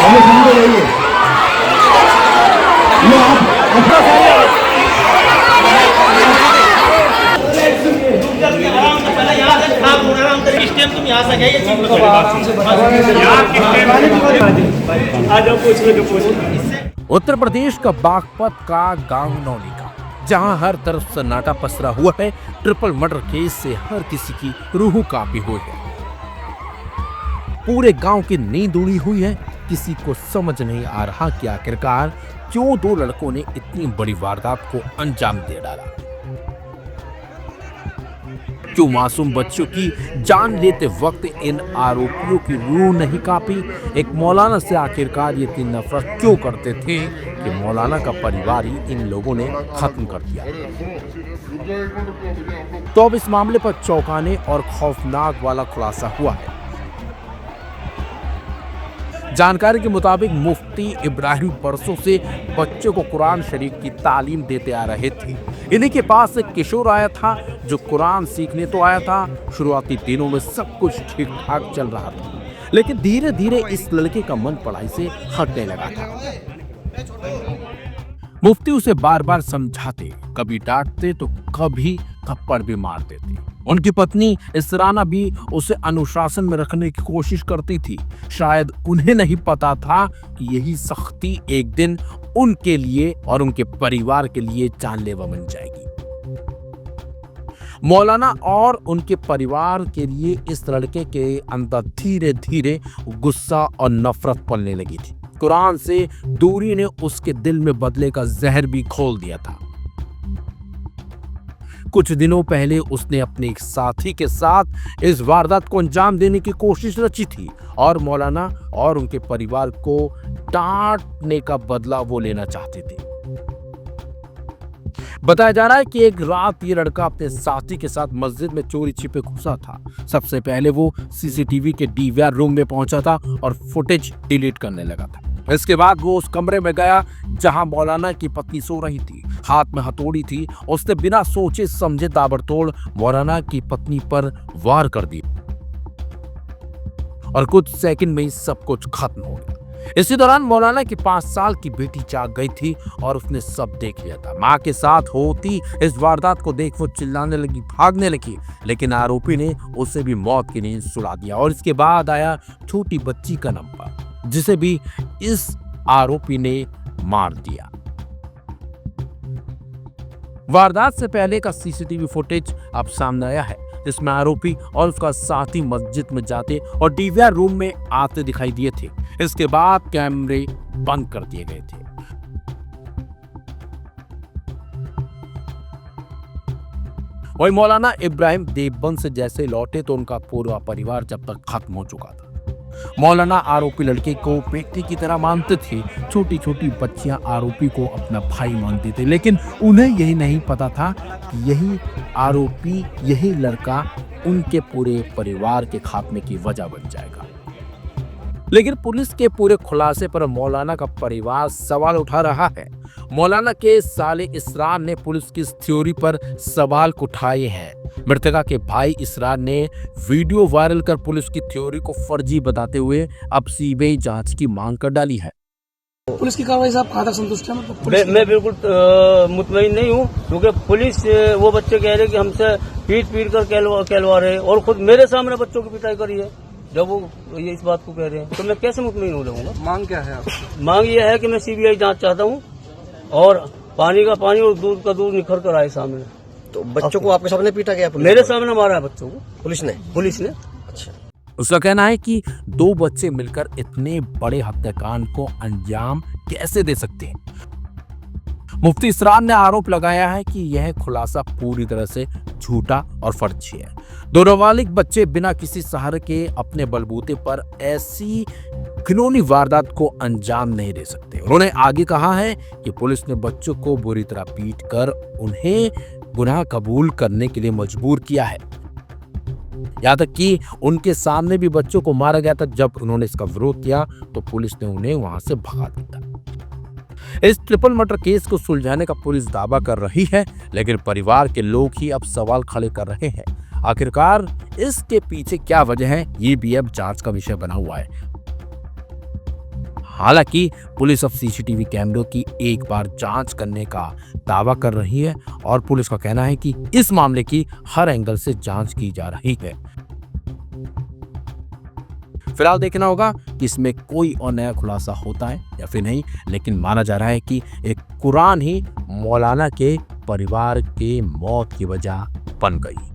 हमें समझे रहिए ये आप तुम यहाँ से गए उत्तर प्रदेश का बागपत का गांव नौली का, जहां हर तरफ सन्नाटा पसरा हुआ है। ट्रिपल मर्डर केस से हर किसी की रूह कांपी हुई है। पूरे गांव की नींद उड़ी हुई है। किसी को समझ नहीं आ रहा कि आखिरकार क्यों दो लड़कों ने इतनी बड़ी वारदात को अंजाम दे डाला। क्यों मासूम बच्चों की जान लेते वक्त इन आरोपियों की रूह नहीं कांपी। एक मौलाना से आखिरकार ये तीन नफरत क्यों करते थे कि मौलाना का परिवार ही इन लोगों ने खत्म कर दिया। तो अब इस मामले पर चौंकाने और खौफनाक वाला खुलासा हुआ है। जानकारी के मुताबिक मुफ्ती इब्राहिम बरसों से बच्चों को कुरान शरीफ की तालीम देते आ रहे थे। इन्हीं के पास एक किशोर आया था जो कुरान सीखने तो आया था। शुरुआती दिनों में सब कुछ ठीक ठाक चल रहा था, लेकिन धीरे धीरे इस लड़के का मन पढ़ाई से हटने लगा था। मुफ्ती उसे बार बार समझाते, कभी डांटते तो कभी थप्पड़ भी मार देते। उनकी पत्नी इसराना भी उसे अनुशासन में रखने की कोशिश करती थी। शायद उन्हें नहीं पता था कि यही सख्ती एक दिन उनके लिए और उनके परिवार के लिए जानलेवा बन जाएगी। मौलाना और उनके परिवार के लिए इस लड़के के अंदर धीरे धीरे गुस्सा और नफरत पलने लगी थी। कुरान से दूरी ने उसके दिल में बदले का जहर भी खोल दिया था। कुछ दिनों पहले उसने अपने एक साथी के साथ इस वारदात को अंजाम देने की कोशिश रची थी और मौलाना और उनके परिवार को डांटने का बदला वो लेना चाहते थे। बताया जा रहा है कि एक रात ये लड़का अपने साथी के साथ मस्जिद में चोरी छिपे घुसा था। सबसे पहले वो सीसीटीवी के डीवीआर रूम में पहुंचा था और फुटेज डिलीट करने लगा था। इसके बाद वो उस कमरे में गया जहां मौलाना की पत्नी सो रही थी। हाथ में हथौड़ी थी। उसने बिना सोचे समझे ताबड़तोड़ मौलाना की पत्नी पर वार कर दिया और कुछ सेकंड में ही सब कुछ खत्म हो गया। इसी दौरान मौलाना की 5 साल की बेटी जाग गई थी और उसने सब देख लिया था। मां के साथ होती इस वारदात को देख वो चिल्लाने लगी, भागने लगी, लेकिन आरोपी ने उसे भी मौत की नींद सुला दिया। और इसके बाद आया छोटी बच्ची का नंबर, जिसे भी इस आरोपी ने मार दिया। वारदात से पहले का सीसीटीवी फुटेज अब सामने आया है, जिसमें आरोपी और उसका साथी मस्जिद में जाते और डीवीआर रूम में आते दिखाई दिए थे। इसके बाद कैमरे बंद कर दिए गए थे। वही मौलाना इब्राहिम देवबंद से जैसे लौटे तो उनका पूरा परिवार जब तक खत्म हो चुका था। मौलाना आरोपी लड़के को बेटे की तरह मानते थे। छोटी छोटी बच्चियां आरोपी को अपना भाई मानती थी, लेकिन उन्हें यही नहीं पता था कि यही आरोपी, यही लड़का उनके पूरे परिवार के खात्मे की वजह बन जाएगा। लेकिन पुलिस के पूरे खुलासे पर मौलाना का परिवार सवाल उठा रहा है। मौलाना के साले इसरार ने पुलिस की इस थ्योरी पर सवाल उठाए हैं। मृतका के भाई इसरार ने वीडियो वायरल कर पुलिस की थ्योरी को फर्जी बताते हुए अब सीबीआई जांच की मांग कर डाली है। पुलिस की कार्रवाई से आप कहाँ तक संतुष्ट हैं? मैं बिल्कुल मुतमईन नहीं हूँ, क्योंकि पुलिस वो बच्चे कह रहे कि हमसे पीट कर कहलवा रहे और खुद मेरे सामने बच्चों की पिटाई करी है। जब वो ये इस बात को कह रहे हैं तो मैं कैसे मुतमईन हो जाऊंगा? मांग क्या है आपकी? मांग ये है कि मैं सीबीआई जांच चाहता हूँ और पानी का पानी और दूध का दूध निखर कर आए सामने। तो बच्चों को आपके सामने पीटा गया? मेरे सामने मारा है बच्चों को पुलिस ने? अच्छा। उसका कहना है कि 2 बच्चे मिलकर इतने बड़े हत्याकांड को अंजाम कैसे दे सकते हैं। मुफ्ती इसरार ने आरोप लगाया है कि यह खुलासा पूरी तरह से झूठा और फर्जी है। 2 नाबालिग बच्चे बिना किसी सहारे के अपने बलबूते पर ऐसी घिनौनी वारदात को अंजाम नहीं दे सकते। उन्होंने आगे कहा है कि पुलिस ने बच्चों को बुरी तरह पीट कर उन्हें गुनाह कबूल करने के लिए मजबूर किया है। यहाँ तक कि उनके सामने भी बच्चों को मारा गया था। जब उन्होंने इसका विरोध किया तो पुलिस ने उन्हें वहां से भगा दिया। इस ट्रिपल मर्डर केस को सुलझाने का पुलिस दावा कर रही है, लेकिन परिवार के लोग ही अब सवाल खड़े कर रहे हैं। आखिरकार इसके पीछे क्या वजह है, ये भी अब जांच का विषय बना हुआ है। हालांकि पुलिस अब सीसीटीवी कैमरों की एक बार जांच करने का दावा कर रही है और पुलिस का कहना है कि इस मामले की हर एंगल से जांच की जा रही है। फिलहाल देखना होगा कि इसमें कोई और नया खुलासा होता है या फिर नहीं, लेकिन माना जा रहा है कि एक कुरान ही मौलाना के परिवार के मौत की वजह बन गई।